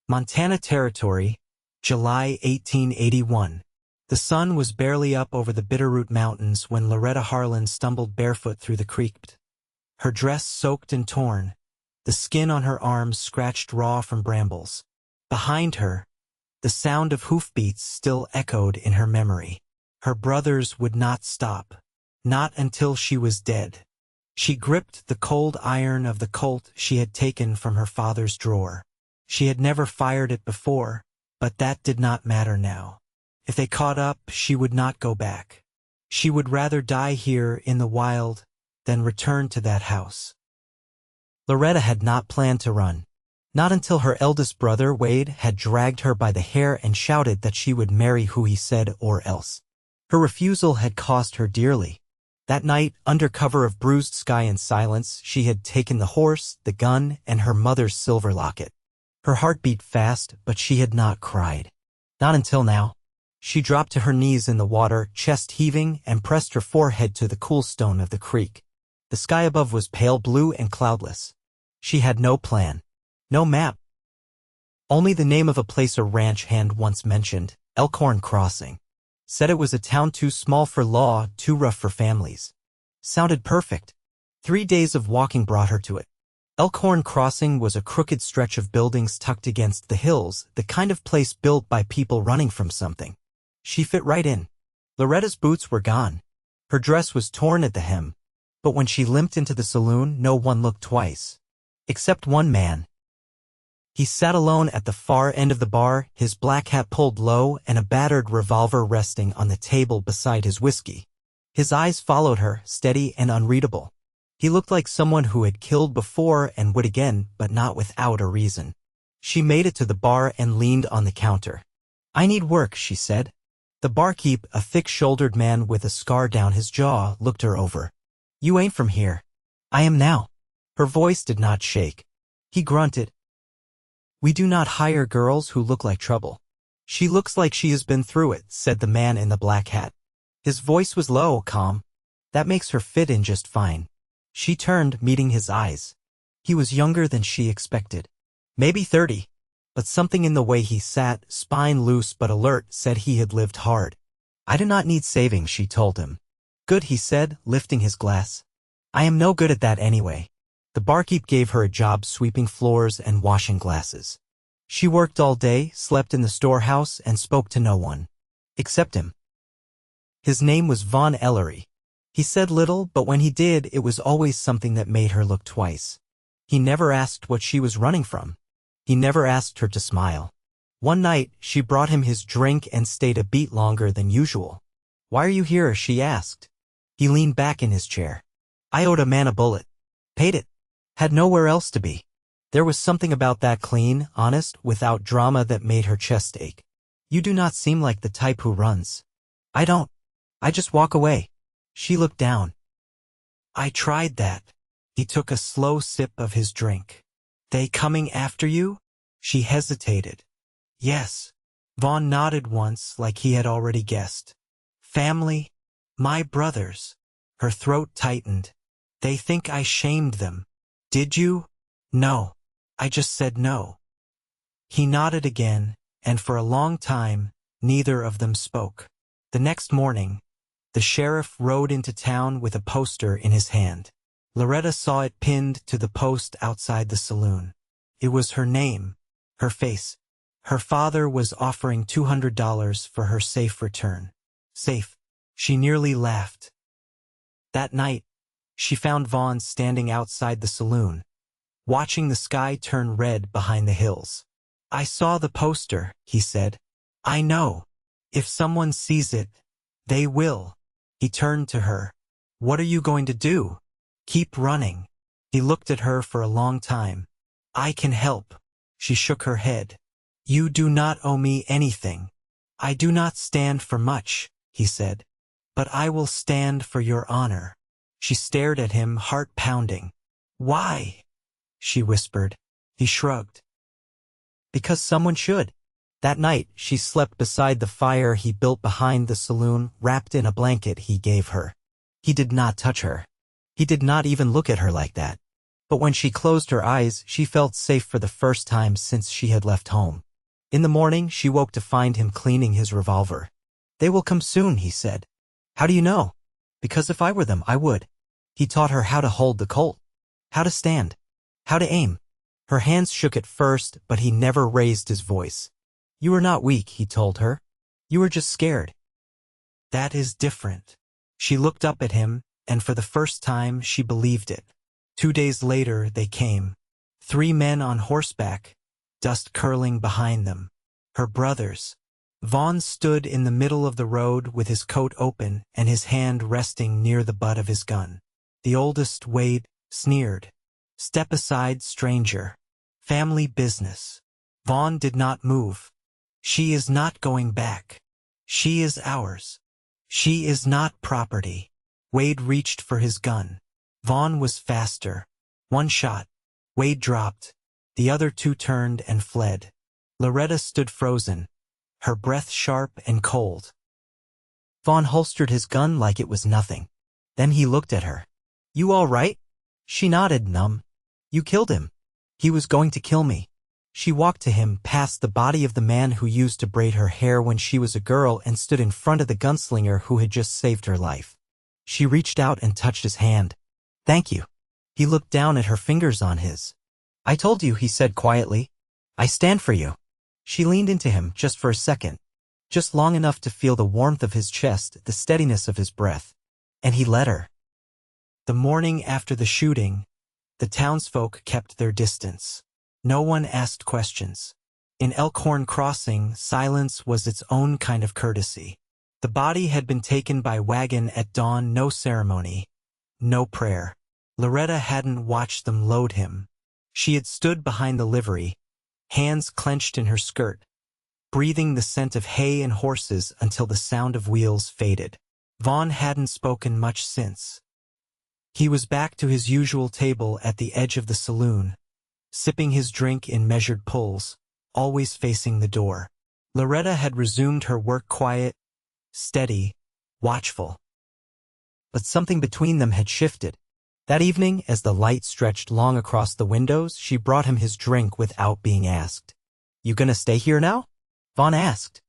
Montana Territory, July 1881. The sun was barely up over the Bitterroot Mountains when Loretta Harlan stumbled barefoot through the creek. Her dress soaked and torn, the skin on her arms scratched raw from brambles. Behind her, the sound of hoofbeats still echoed in her memory. Her brothers would not stop. Not until she was dead. She gripped the cold iron of the Colt she had taken from her father's drawer. She had never fired it before, but that did not matter now. If they caught up, she would not go back. She would rather die here in the wild than return to that house. Loretta had not planned to run. Not until her eldest brother, Wade, had dragged her by the hair and shouted that she would marry who he said or else. Her refusal had cost her dearly. That night, under cover of bruised sky and silence, she had taken the horse, the gun, and her mother's silver locket. Her heart beat fast, but she had not cried. Not until now. She dropped to her knees in the water, chest heaving, and pressed her forehead to the cool stone of the creek. The sky above was pale blue and cloudless. She had no plan. No map. Only the name of a place a ranch hand once mentioned, Elkhorn Crossing. Said it was a town too small for law, too rough for families. Sounded perfect. 3 days of walking brought her to it. Elkhorn Crossing was a crooked stretch of buildings tucked against the hills, the kind of place built by people running from something. She fit right in. Loretta's boots were gone. Her dress was torn at the hem. But when she limped into the saloon, no one looked twice. Except one man. He sat alone at the far end of the bar, his black hat pulled low and a battered revolver resting on the table beside his whiskey. His eyes followed her, steady and unreadable. He looked like someone who had killed before and would again, but not without a reason. She made it to the bar and leaned on the counter. "I need work," she said. The barkeep, a thick-shouldered man with a scar down his jaw, looked her over. "You ain't from here." "I am now." Her voice did not shake. He grunted. "We do not hire girls who look like trouble." "She looks like she has been through it," said the man in the black hat. His voice was low, calm. "That makes her fit in just fine." She turned, meeting his eyes. He was younger than she expected. Maybe 30. But something in the way he sat, spine loose but alert, said he had lived hard. "I do not need saving," she told him. "Good," he said, lifting his glass. "I am no good at that anyway." The barkeep gave her a job sweeping floors and washing glasses. She worked all day, slept in the storehouse, and spoke to no one. Except him. His name was Vaughn Ellery. He said little, but when he did, it was always something that made her look twice. He never asked what she was running from. He never asked her to smile. One night, she brought him his drink and stayed a beat longer than usual. "Why are you here?" she asked. He leaned back in his chair. "I owed a man a bullet. Paid it. Had nowhere else to be." There was something about that clean, honest, without drama that made her chest ache. "You do not seem like the type who runs." "I don't. I just walk away." She looked down. "I tried that." He took a slow sip of his drink. "They coming after you?" She hesitated. "Yes." Vaughn nodded once, like he had already guessed. "Family? My brothers." Her throat tightened. "They think I shamed them." "Did you?" "No. I just said no." He nodded again, and for a long time, neither of them spoke. The next morning, the sheriff rode into town with a poster in his hand. Loretta saw it pinned to the post outside the saloon. It was her name, her face. Her father was offering $200 for her safe return. Safe. She nearly laughed. That night, she found Vaughn standing outside the saloon, watching the sky turn red behind the hills. "I saw the poster," he said. "I know. If someone sees it, they will." He turned to her. "What are you going to do?" "Keep running." He looked at her for a long time. "I can help." She shook her head. "You do not owe me anything." "I do not stand for much," he said. "But I will stand for your honor." She stared at him, heart pounding. "Why?" she whispered. He shrugged. "Because someone should." That night, she slept beside the fire he built behind the saloon, wrapped in a blanket he gave her. He did not touch her. He did not even look at her like that. But when she closed her eyes, she felt safe for the first time since she had left home. In the morning, she woke to find him cleaning his revolver. "They will come soon," he said. "How do you know?" "Because if I were them, I would." He taught her how to hold the Colt, how to stand, how to aim. Her hands shook at first, but he never raised his voice. "You are not weak," he told her. "You are just scared." "That is different." She looked up at him, and for the first time she believed it. 2 days later they came. 3 men on horseback, dust curling behind them. Her brothers. Vaughn stood in the middle of the road with his coat open and his hand resting near the butt of his gun. The oldest Wade sneered. "Step aside, stranger. Family business." Vaughn did not move. "She is not going back. She is ours. She is not property." Wade reached for his gun. Vaughn was faster. 1 shot. Wade dropped. The other 2 turned and fled. Loretta stood frozen, her breath sharp and cold. Vaughn holstered his gun like it was nothing. Then he looked at her. "You all right?" She nodded, numb. "You killed him." "He was going to kill me." She walked to him, past the body of the man who used to braid her hair when she was a girl, and stood in front of the gunslinger who had just saved her life. She reached out and touched his hand. "Thank you." He looked down at her fingers on his. "I told you," he said quietly. "I stand for you." She leaned into him just for a second, just long enough to feel the warmth of his chest, the steadiness of his breath. And he let her. The morning after the shooting, the townsfolk kept their distance. No one asked questions. In Elkhorn Crossing, silence was its own kind of courtesy. The body had been taken by wagon at dawn, no ceremony, no prayer. Loretta hadn't watched them load him. She had stood behind the livery, hands clenched in her skirt, breathing the scent of hay and horses until the sound of wheels faded. Vaughn hadn't spoken much since. He was back to his usual table at the edge of the saloon, sipping his drink in measured pulls, always facing the door. Loretta had resumed her work, quiet, steady, watchful. But something between them had shifted. That evening, as the light stretched long across the windows, she brought him his drink without being asked. "You gonna stay here now?" Vaughn asked.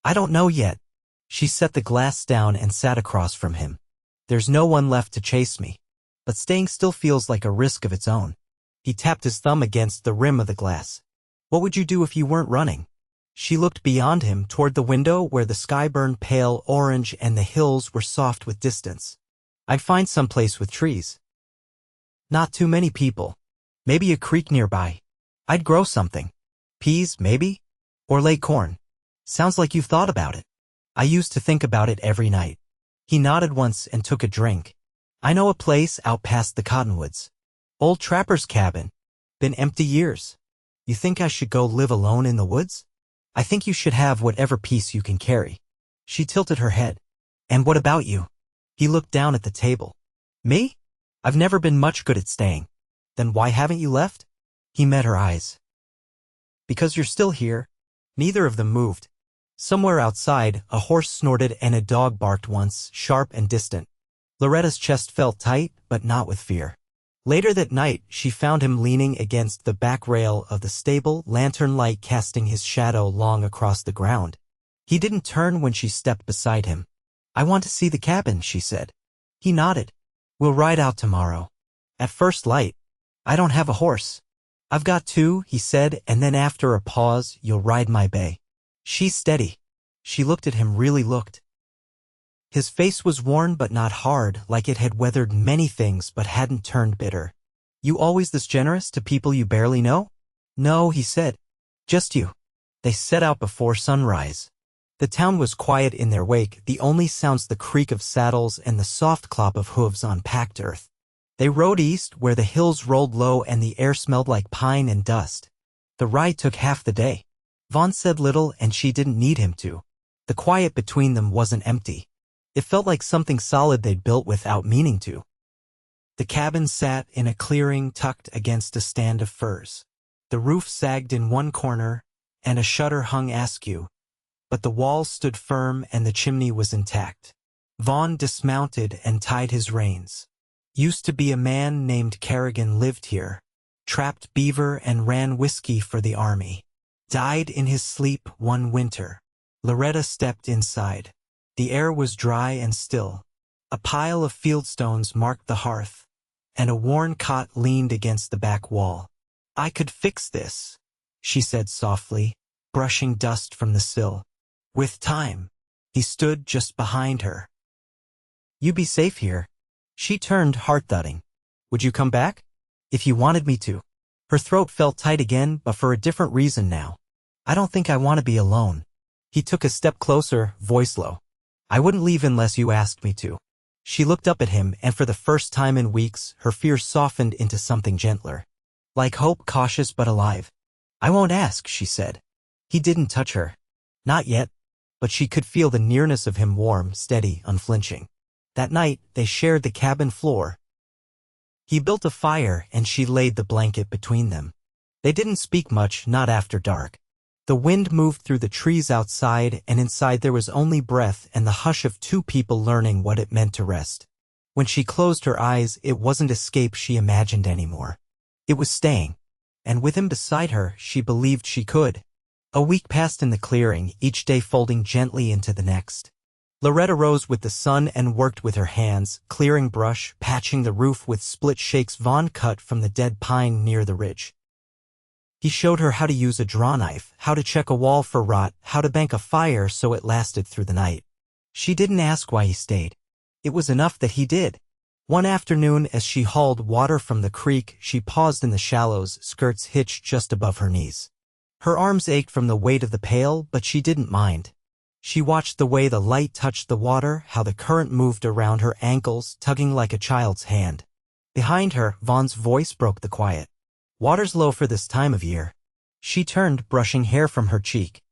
"I don't know yet." She set the glass down and sat across from him. "There's no one left to chase me, but staying still feels like a risk of its own." He tapped his thumb against the rim of the glass. "What would you do if you weren't running?" She looked beyond him toward the window where the sky burned pale orange and the hills were soft with distance. "I'd find some place with trees. Not too many people. Maybe a creek nearby. I'd grow something. Peas, maybe? Or lay corn. Sounds like you've thought about it." "I used to think about it every night." He nodded once and took a drink. "I know a place out past the cottonwoods. Old trapper's cabin. Been empty years. You think I should go live alone in the woods? I think you should have whatever peace you can carry." She tilted her head. "And what about you?" He looked down at the table. "Me? I've never been much good at staying." "Then why haven't you left?" He met her eyes. "Because you're still here." Neither of them moved. Somewhere outside, a horse snorted and a dog barked once, sharp and distant. Loretta's chest felt tight, but not with fear. Later that night, she found him leaning against the back rail of the stable, lantern light casting his shadow long across the ground. He didn't turn when she stepped beside him. "I want to see the cabin," she said. He nodded. "We'll ride out tomorrow. At first light." "I don't have a horse." "I've got 2, he said, and then after a pause, "You'll ride my bay." "She's steady." She looked at him, really looked. His face was worn but not hard, like it had weathered many things but hadn't turned bitter. "You always this generous to people you barely know?" "No," he said. "Just you." They set out before sunrise. The town was quiet in their wake, the only sounds the creak of saddles and the soft clop of hooves on packed earth. They rode east, where the hills rolled low and the air smelled like pine and dust. The ride took half the day. Vaughn said little, and she didn't need him to. The quiet between them wasn't empty. It felt like something solid they'd built without meaning to. The cabin sat in a clearing tucked against a stand of firs. The roof sagged in one corner, and a shutter hung askew, but the walls stood firm and the chimney was intact. Vaughn dismounted and tied his reins. Used to be a man named Kerrigan lived here. Trapped beaver and ran whiskey for the army. Died in his sleep one winter. Loretta stepped inside. The air was dry and still. A pile of fieldstones marked the hearth, and a worn cot leaned against the back wall. "I could fix this," she said softly, brushing dust from the sill. "With time." He stood just behind her. "You be safe here." She turned, heart-thudding. "Would you come back?" "If you wanted me to." Her throat felt tight again, but for a different reason now. "I don't think I want to be alone." He took a step closer, voice low. "I wouldn't leave unless you asked me to." She looked up at him, and for the first time in weeks, her fear softened into something gentler. Like hope, cautious but alive. "I won't ask," she said. He didn't touch her. Not yet. But she could feel the nearness of him, warm, steady, unflinching. That night, they shared the cabin floor. He built a fire, and she laid the blanket between them. They didn't speak much, not after dark. The wind moved through the trees outside, and inside there was only breath and the hush of two people learning what it meant to rest. When she closed her eyes, it wasn't escape she imagined anymore. It was staying. And with him beside her, she believed she could. A week passed in the clearing, each day folding gently into the next. Loretta rose with the sun and worked with her hands, clearing brush, patching the roof with split shakes Vaughn cut from the dead pine near the ridge. He showed her how to use a draw knife, how to check a wall for rot, how to bank a fire so it lasted through the night. She didn't ask why he stayed. It was enough that he did. One afternoon, as she hauled water from the creek, she paused in the shallows, skirts hitched just above her knees. Her arms ached from the weight of the pail, but she didn't mind. She watched the way the light touched the water, how the current moved around her ankles, tugging like a child's hand. Behind her, Vaughn's voice broke the quiet. "Water's low for this time of year." She turned, brushing hair from her cheek.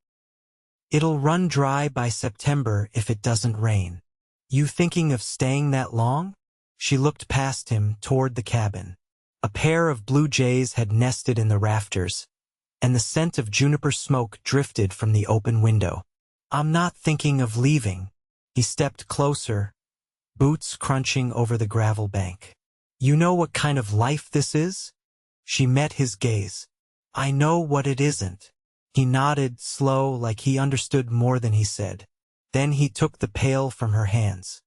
"It'll run dry by September if it doesn't rain. You thinking of staying that long?" She looked past him, toward the cabin. A pair of blue jays had nested in the rafters, and the scent of juniper smoke drifted from the open window. "I'm not thinking of leaving." He stepped closer, boots crunching over the gravel bank. "You know what kind of life this is?" She met his gaze. "I know what it isn't." He nodded, slow, like he understood more than he said. Then he took the pail from her hands.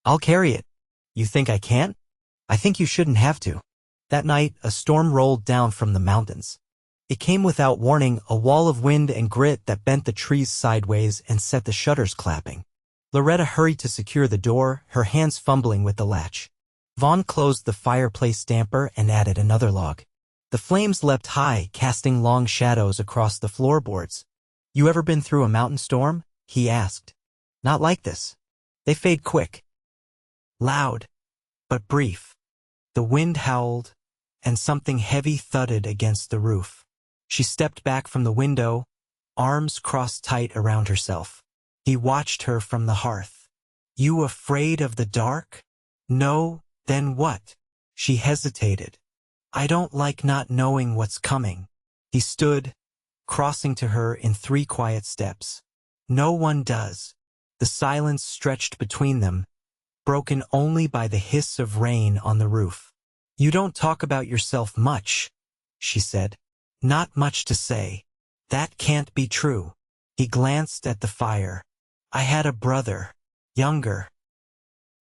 "I'll carry it." "You think I can't?" "I think you shouldn't have to." That night, a storm rolled down from the mountains. It came without warning, a wall of wind and grit that bent the trees sideways and set the shutters clapping. Loretta hurried to secure the door, her hands fumbling with the latch. Vaughn closed the fireplace damper and added another log. The flames leapt high, casting long shadows across the floorboards. "You ever been through a mountain storm?" he asked. "Not like this. They fade quick. Loud, but brief." The wind howled, and something heavy thudded against the roof. She stepped back from the window, arms crossed tight around herself. He watched her from the hearth. "You afraid of the dark?" "No, then what?" She hesitated. "I don't like not knowing what's coming." He stood, crossing to her in 3 quiet steps. "No one does." The silence stretched between them, broken only by the hiss of rain on the roof. "You don't talk about yourself much," she said. "Not much to say." "That can't be true." He glanced at the fire. "I had a brother, younger.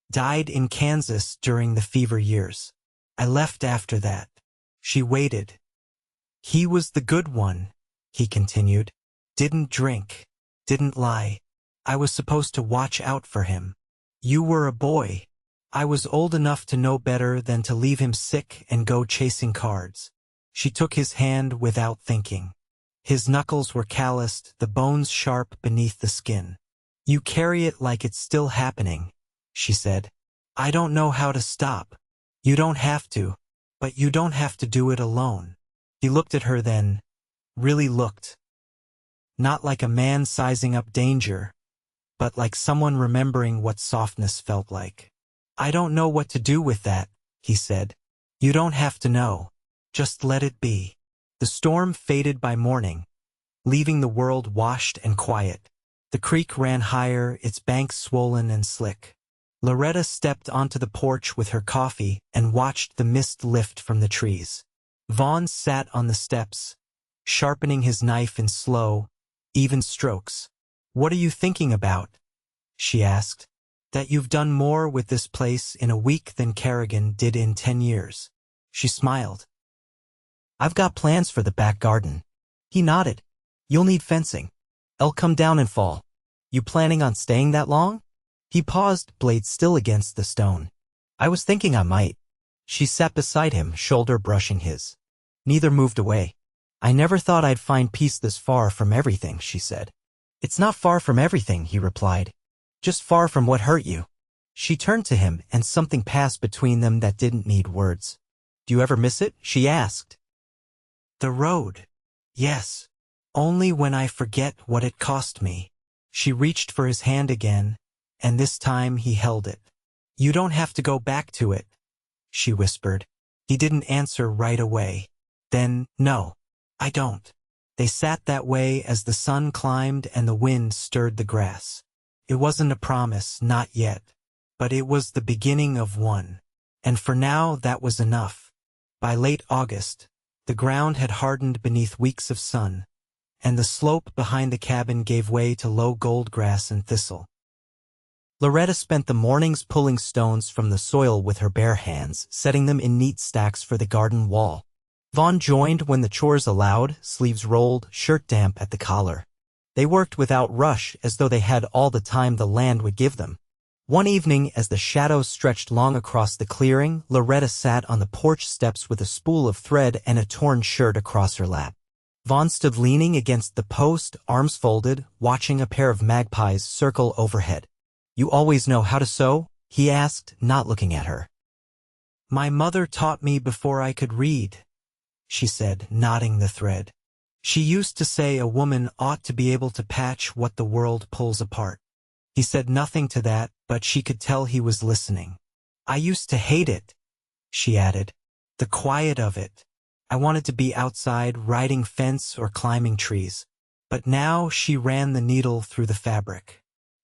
Died in Kansas during the fever years. I left after that." She waited. "He was the good one," he continued. "Didn't drink, didn't lie. I was supposed to watch out for him. You were a boy. I was old enough to know better than to leave him sick and go chasing cards." She took his hand without thinking. His knuckles were calloused, the bones sharp beneath the skin. "You carry it like it's still happening," she said. "I don't know how to stop." "You don't have to, but you don't have to do it alone." He looked at her then, really looked. Not like a man sizing up danger, but like someone remembering what softness felt like. "I don't know what to do with that," he said. "You don't have to know. Just let it be." The storm faded by morning, leaving the world washed and quiet. The creek ran higher, its banks swollen and slick. Loretta stepped onto the porch with her coffee and watched the mist lift from the trees. Vaughn sat on the steps, sharpening his knife in slow, even strokes. "What are you thinking about?" she asked. "That you've done more with this place in a week than Kerrigan did in 10 years. She smiled. "I've got plans for the back garden." He nodded. "You'll need fencing. I'll come down in fall. You planning on staying that long?" He paused, blade still against the stone. "I was thinking I might." She sat beside him, shoulder brushing his. Neither moved away. "I never thought I'd find peace this far from everything," she said. "It's not far from everything," he replied. "Just far from what hurt you." She turned to him, and something passed between them that didn't need words. "Do you ever miss it?" she asked. "The road. Yes. Only when I forget what it cost me." She reached for his hand again, and this time he held it. "You don't have to go back to it," she whispered. He didn't answer right away. Then, "No, I don't." They sat that way as the sun climbed and the wind stirred the grass. It wasn't a promise, not yet, but it was the beginning of one. And for now, that was enough. By late August, the ground had hardened beneath weeks of sun, and the slope behind the cabin gave way to low gold grass and thistle. Loretta spent the mornings pulling stones from the soil with her bare hands, setting them in neat stacks for the garden wall. Vaughn joined when the chores allowed, sleeves rolled, shirt damp at the collar. They worked without rush, as though they had all the time the land would give them. One evening, as the shadows stretched long across the clearing, Loretta sat on the porch steps with a spool of thread and a torn shirt across her lap. Vaughn stood leaning against the post, arms folded, watching a pair of magpies circle overhead. "You always know how to sew?" he asked, not looking at her. "My mother taught me before I could read," she said, knotting the thread. "She used to say a woman ought to be able to patch what the world pulls apart." He said nothing to that, but she could tell he was listening. "I used to hate it," she added. "The quiet of it. I wanted to be outside, riding fence or climbing trees. But now," she ran the needle through the fabric,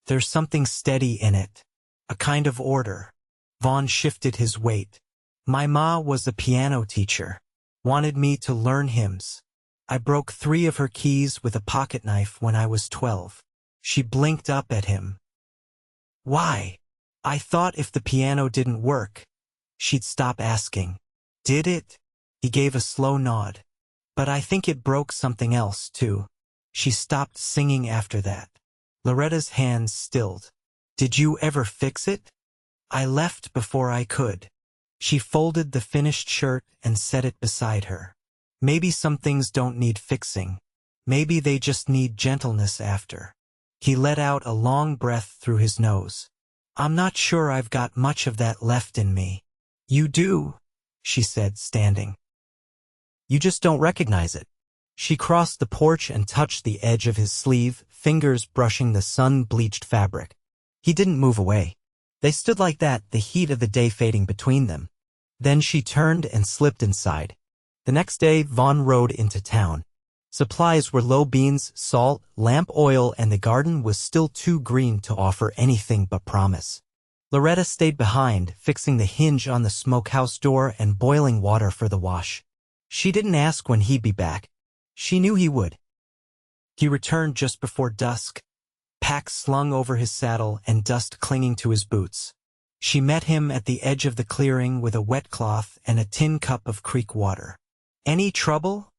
"there's something steady in it. A kind of order." Vaughn shifted his weight. "My ma was a piano teacher. Wanted me to learn hymns. I broke 3 of her keys with a pocket knife when I was 12. She blinked up at him. "Why?" "I thought if the piano didn't work, she'd stop asking." "Did it?" He gave a slow nod. "But I think it broke something else, too. She stopped singing after that." Loretta's hands stilled. "Did you ever fix it?" "I left before I could." She folded the finished shirt and set it beside her. "Maybe some things don't need fixing. Maybe they just need gentleness after." He let out a long breath through his nose. "I'm not sure I've got much of that left in me." "You do," she said, standing. "You just don't recognize it." She crossed the porch and touched the edge of his sleeve, fingers brushing the sun-bleached fabric. He didn't move away. They stood like that, the heat of the day fading between them. Then she turned and slipped inside. The next day, Vaughn rode into town. Supplies were low beans, salt, lamp oil, and the garden was still too green to offer anything but promise. Loretta stayed behind, fixing the hinge on the smokehouse door and boiling water for the wash. She didn't ask when he'd be back. She knew he would. He returned just before dusk, pack slung over his saddle and dust clinging to his boots. She met him at the edge of the clearing with a wet cloth and a tin cup of creek water. "Any trouble?"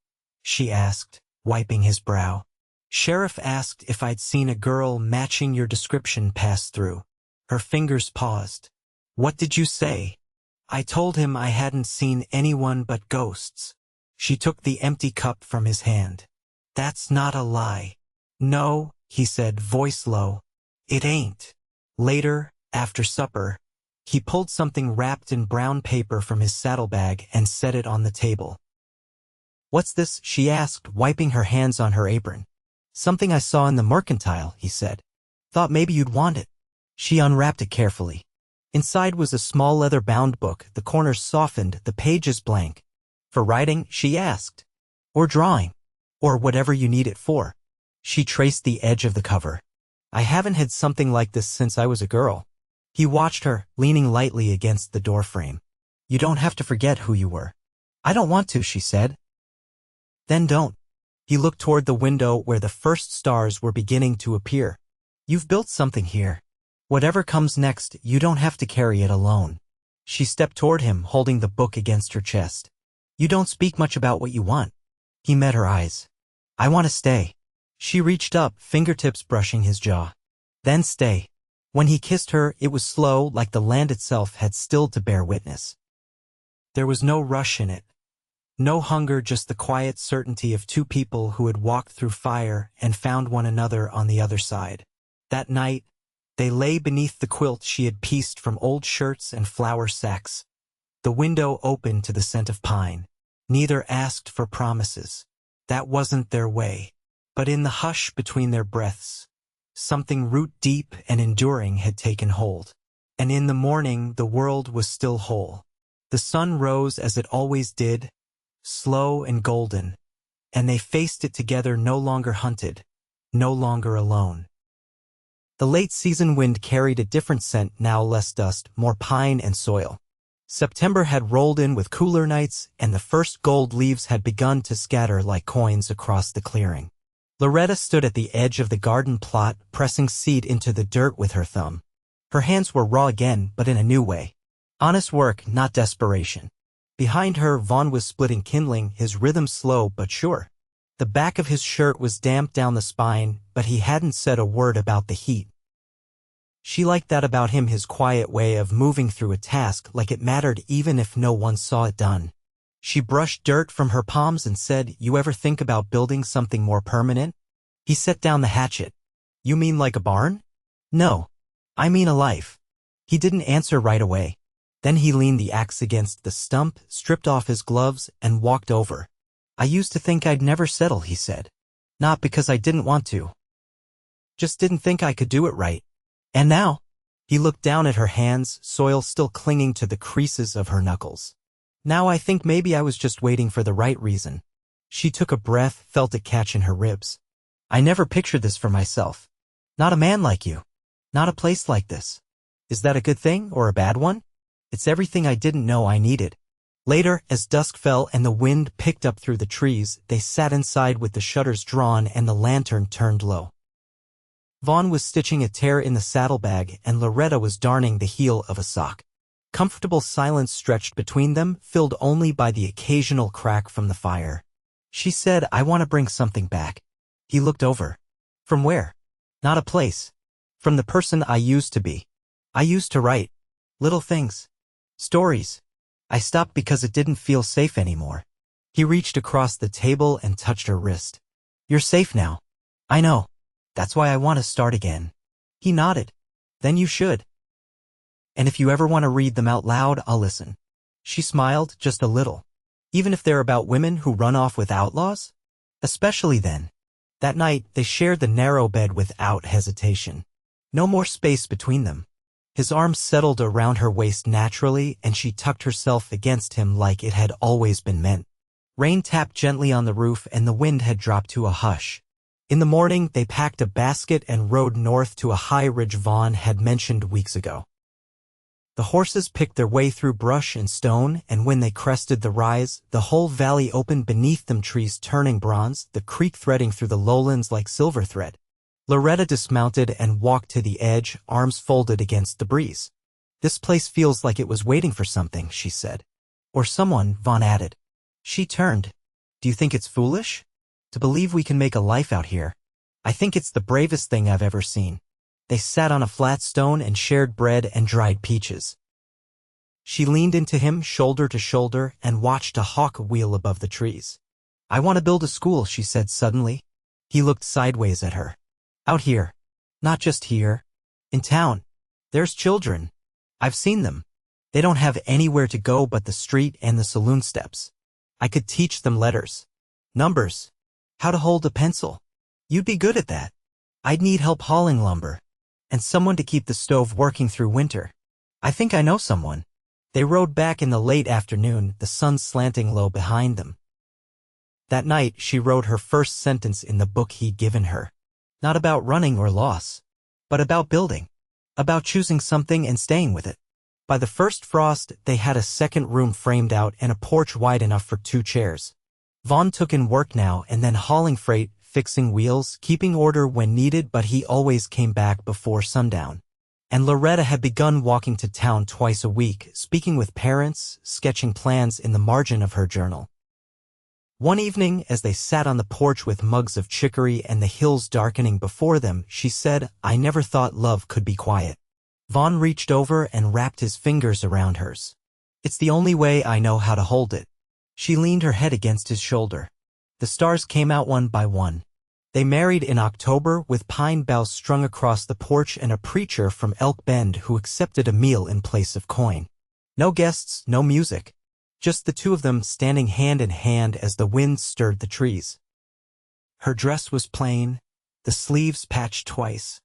she asked, wiping his brow. "Sheriff asked if I'd seen a girl matching your description pass through." Her fingers paused. "What did you say?" "I told him I hadn't seen anyone but ghosts." She took the empty cup from his hand. "That's not a lie." "No," he said, voice low. "It ain't." Later, after supper, he pulled something wrapped in brown paper from his saddlebag and set it on the table. "What's this?" she asked, wiping her hands on her apron. "Something I saw in the mercantile," he said. "Thought maybe you'd want it." She unwrapped it carefully. Inside was a small leather-bound book, the corners softened, the pages blank. "For writing?" she asked. "Or drawing? Or whatever you need it for." She traced the edge of the cover. "I haven't had something like this since I was a girl." He watched her, leaning lightly against the doorframe. You don't have to forget who you were. I don't want to, she said. Then don't. He looked toward the window where the first stars were beginning to appear. You've built something here. Whatever comes next, you don't have to carry it alone. She stepped toward him, holding the book against her chest. You don't speak much about what you want. He met her eyes. I want to stay. She reached up, fingertips brushing his jaw. Then stay. When he kissed her, it was slow, like the land itself had stilled to bear witness. There was no rush in it. No hunger, just the quiet certainty of two people who had walked through fire and found one another on the other side. That night, they lay beneath the quilt she had pieced from old shirts and flour sacks. The window opened to the scent of pine. Neither asked for promises. That wasn't their way. But in the hush between their breaths, something root deep and enduring had taken hold. And in the morning, the world was still whole. The sun rose as it always did, slow and golden, and they faced it together, no longer hunted, no longer alone. The late-season wind carried a different scent, now less dust, more pine and soil. September had rolled in with cooler nights, and the first gold leaves had begun to scatter like coins across the clearing. Loretta stood at the edge of the garden plot, pressing seed into the dirt with her thumb. Her hands were raw again, but in a new way. Honest work, not desperation. Behind her, Vaughn was splitting kindling, his rhythm slow but sure. The back of his shirt was damp down the spine, but he hadn't said a word about the heat. She liked that about him, his quiet way of moving through a task like it mattered even if no one saw it done. She brushed dirt from her palms and said, You ever think about building something more permanent? He set down the hatchet. You mean like a barn? No. I mean a life. He didn't answer right away. Then he leaned the axe against the stump, stripped off his gloves, and walked over. I used to think I'd never settle, he said. Not because I didn't want to. Just didn't think I could do it right. And now? He looked down at her hands, soil still clinging to the creases of her knuckles. Now I think maybe I was just waiting for the right reason. She took a breath, felt it catch in her ribs. I never pictured this for myself. Not a man like you. Not a place like this. Is that a good thing or a bad one? It's everything I didn't know I needed. Later, as dusk fell and the wind picked up through the trees, they sat inside with the shutters drawn and the lantern turned low. Vaughn was stitching a tear in the saddlebag and Loretta was darning the heel of a sock. Comfortable silence stretched between them, filled only by the occasional crack from the fire. She said, I want to bring something back. He looked over. From where? Not a place. From the person I used to be. I used to write. Little things. Stories. I stopped because it didn't feel safe anymore. He reached across the table and touched her wrist. You're safe now. I know. That's why I want to start again. He nodded. Then you should. And if you ever want to read them out loud, I'll listen. She smiled, just a little. Even if they're about women who run off with outlaws? Especially then. That night, they shared the narrow bed without hesitation. No more space between them. His arms settled around her waist naturally, and she tucked herself against him like it had always been meant. Rain tapped gently on the roof, and the wind had dropped to a hush. In the morning, they packed a basket and rode north to a high ridge Vaughn had mentioned weeks ago. The horses picked their way through brush and stone, and when they crested the rise, the whole valley opened beneath them, trees turning bronze, the creek threading through the lowlands like silver thread. Loretta dismounted and walked to the edge, arms folded against the breeze. This place feels like it was waiting for something, she said. Or someone, Vaughn added. She turned. Do you think it's foolish? To believe we can make a life out here? I think it's the bravest thing I've ever seen. They sat on a flat stone and shared bread and dried peaches. She leaned into him, shoulder to shoulder, and watched a hawk wheel above the trees. I want to build a school, she said suddenly. He looked sideways at her. Out here. Not just here. In town. There's children. I've seen them. They don't have anywhere to go but the street and the saloon steps. I could teach them letters. Numbers. How to hold a pencil. You'd be good at that. I'd need help hauling lumber. And someone to keep the stove working through winter. I think I know someone. They rode back in the late afternoon, the sun slanting low behind them. That night, she wrote her first sentence in the book he'd given her. Not about running or loss, but about building. about choosing something and staying with it. By the first frost, they had a second room framed out and a porch wide enough for 2 chairs. Vaughn took in work now and then hauling freight, fixing wheels, keeping order when needed, but he always came back before sundown. And Loretta had begun walking to town twice a week, speaking with parents, sketching plans in the margin of her journal. One evening, as they sat on the porch with mugs of chicory and the hills darkening before them, she said, "I never thought love could be quiet." Vaughn reached over and wrapped his fingers around hers. "It's the only way I know how to hold it." She leaned her head against his shoulder. The stars came out one by one. They married in October with pine boughs strung across the porch and a preacher from Elk Bend who accepted a meal in place of coin. No guests, no music. Just the two of them standing hand in hand as the wind stirred the trees. Her dress was plain, the sleeves patched twice,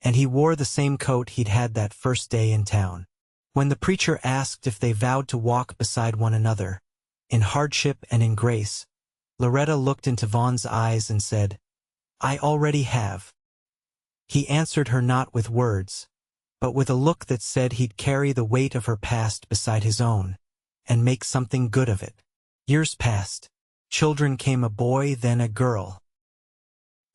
and he wore the same coat he'd had that first day in town. When the preacher asked if they vowed to walk beside one another, in hardship and in grace, Loretta looked into Vaughn's eyes and said, "I already have." He answered her not with words, but with a look that said he'd carry the weight of her past beside his own, and make something good of it. Years passed. Children came, a boy, then a girl.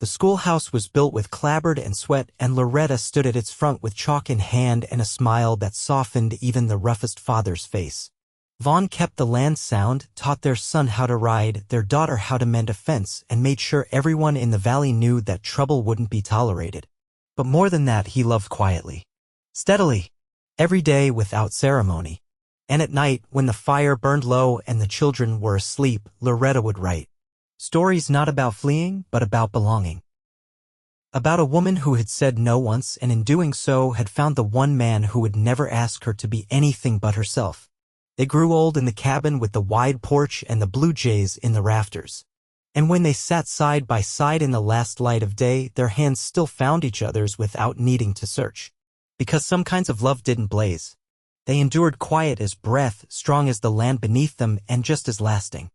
The schoolhouse was built with clapboard and sweat, and Loretta stood at its front with chalk in hand and a smile that softened even the roughest father's face. Vaughn kept the land sound, taught their son how to ride, their daughter how to mend a fence, and made sure everyone in the valley knew that trouble wouldn't be tolerated. But more than that, he loved quietly. Steadily. Every day without ceremony. And at night, when the fire burned low and the children were asleep, Loretta would write. Stories not about fleeing, but about belonging. About a woman who had said no once, and in doing so had found the one man who would never ask her to be anything but herself. They grew old in the cabin with the wide porch and the blue jays in the rafters. And when they sat side by side in the last light of day, their hands still found each other's without needing to search. Because some kinds of love didn't blaze. They endured quiet as breath, strong as the land beneath them, and just as lasting.